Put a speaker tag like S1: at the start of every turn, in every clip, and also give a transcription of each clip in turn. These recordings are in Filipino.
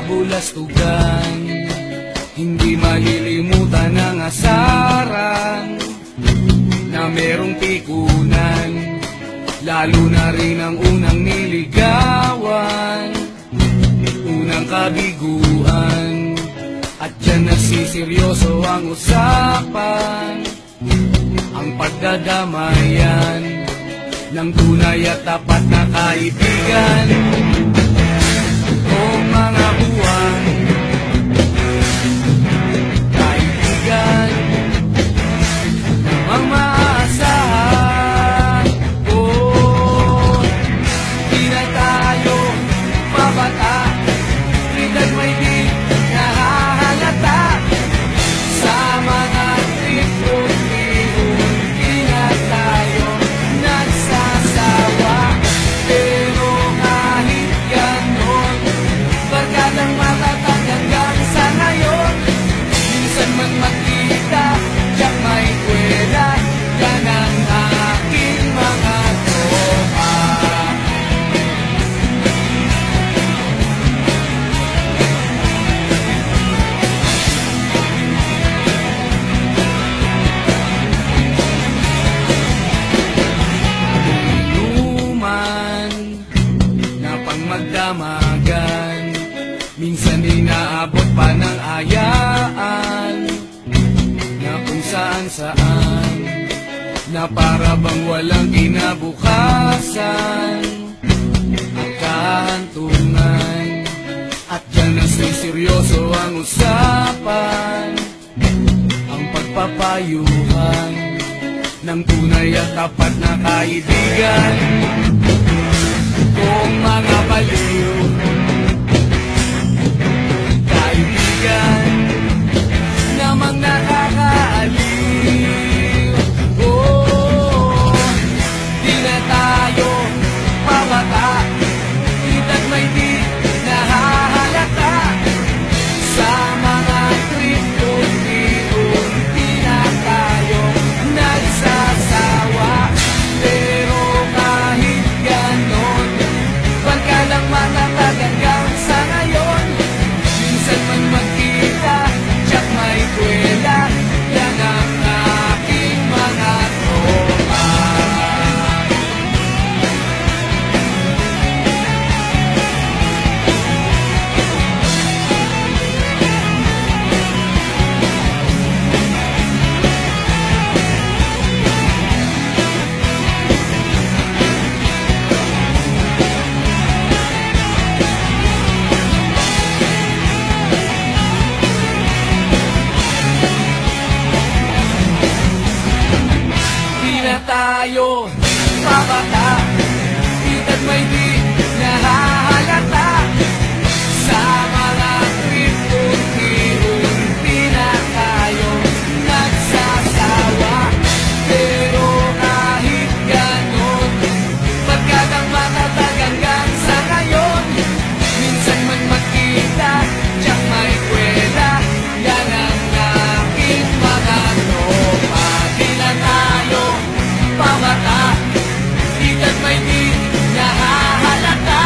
S1: kabulastugan. Hindi malilimutan ang asaran na merong pikunan, lalo na rin ang unang niligawan, unang kabiguan. At dyan nagsiseryoso ang usapan, ang pagdadamayan ng tunay at tapat na kaibigan. O mga buwan, kaibigan, namang maaasahan. Oh, di na tayo pabata, edad may di nahahalata. Sa mga trip-trip-trip, di na tayo nagsasawa. Pero kahit ganon, barkadang matatag hanggang sa ngayon. Minsan man magkita, tiyak may kwela, yan ang aking mga tropa. Inuman na pang magdamagan, minsan inaabot pa ng ayaan, na kung saan-saan, na para bang walang kinabukasan ang kahantungan. At dyan na seryoso ang usapan, ang pagpapayuhan ng tunay at tapat na kaibigan. Kung mga baliw, kaibigan, namang nakakaaliw. Oh, di na tayo pabata, edad may di nahahalata. Sa mga trip-trip-trip, di na tayo nagsasawa. Pero kahit ganon, barkadang matatag hanggang sa ngayon. Minsan man magkita, tiyak may kwela, yan ang aking mga tropa. Di na tayo pabata, edad may di nahahalata. Sa mga trip-trip-trip, di na tayo nagsasawa. Pero kahit ganon, barkadang matatag hanggang sa ngayon. Minsan man magkita, tiyak may kwela, yan ang aking mga tropa. Di na tayo pabata, edad may di nahahalata.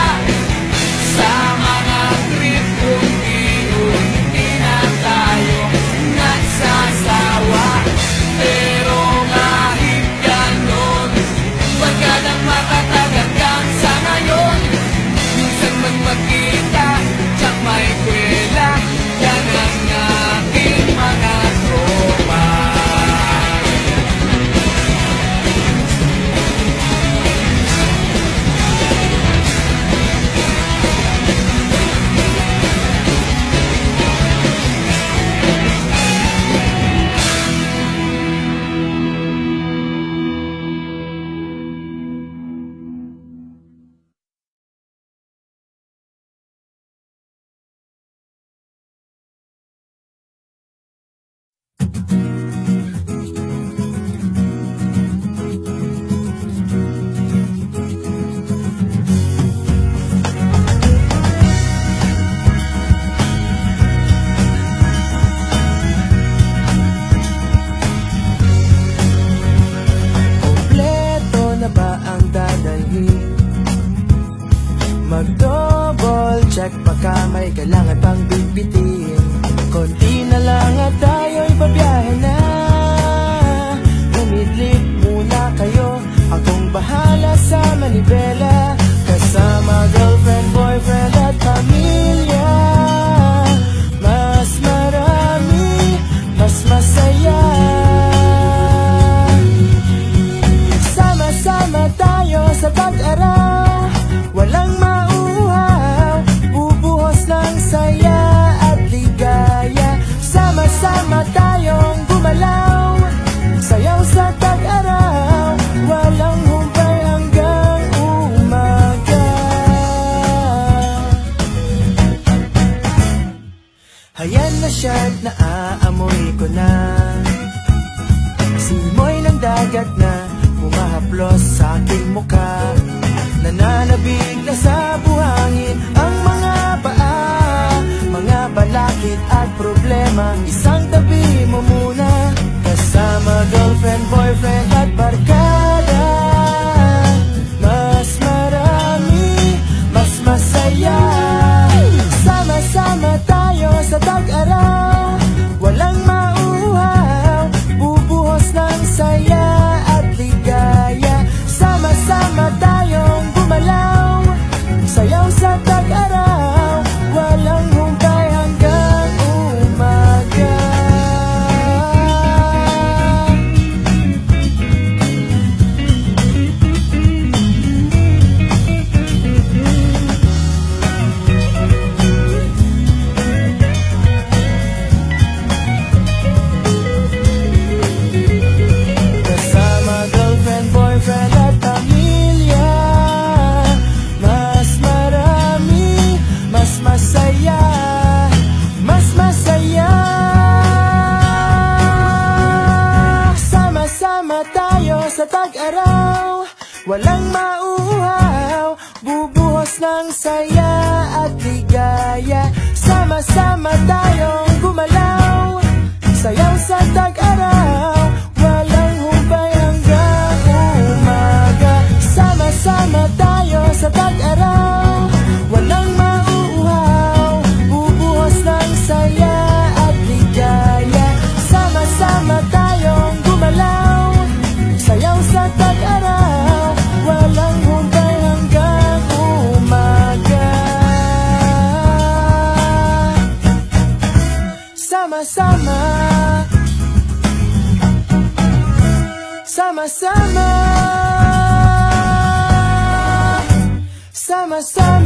S1: Sa mga trip-trip-trip, di na tayo nagsasawa. Pero kahit ganon, barkadang matatag hanggang sa ngayon. Minsan man magkita, tiyak may kwela, yan ang aking mga tropa.
S2: Mag-double check pag baka may kailangan pang bitbitin. Konti na lang at tayo'y pabiyahe na. Umidlip muna kayo, akong bahala sa manibela. Kasama girlfriend, boyfriend at pamilya. Mas marami, mas masaya. Sama-sama tayo sa tag-araw, walang mauuhaw, bubuhos ng saya at ligaya. Sama-sama tayong gumalaw, sayaw sa tag-araw, walang humpay hanggang umaga. Hayan na siya't naaamoy ko na, simoy ng dagat na humahaplos sa aking mukha. Nananabig na sa buhangin ang mga paa, mga balakid at problema, isang tabi mo muna. Kasama girlfriend, boyfriend at barkada, mas marami, mas masaya. Sama-sama tayo sa tag-araw, walang mauuhaw, bubuhos ng saya at ligaya. Sama-sama tayong gumalaw, sayaw sa tag-araw, walang humpay hanggang umaga. Kasama girlfriend, boyfriend at pamilya, mas marami, mas masaya, mas masaya. Sama-sama tayo sa tag-araw, walang mauuhaw, bubuhos ng saya at ligaya. Sama-sama tayong gumalaw, sayaw sa tag-araw, walang humpay hanggang umaga. Sama-sama tayo sa tag-araw, walang mauuhaw, bubuhos ng saya at ligaya. Sama-sama tayong gumalaw, sayaw sa tag-araw, walang humpay hanggang umaga. Sama-sama, sama-sama, sama-sama.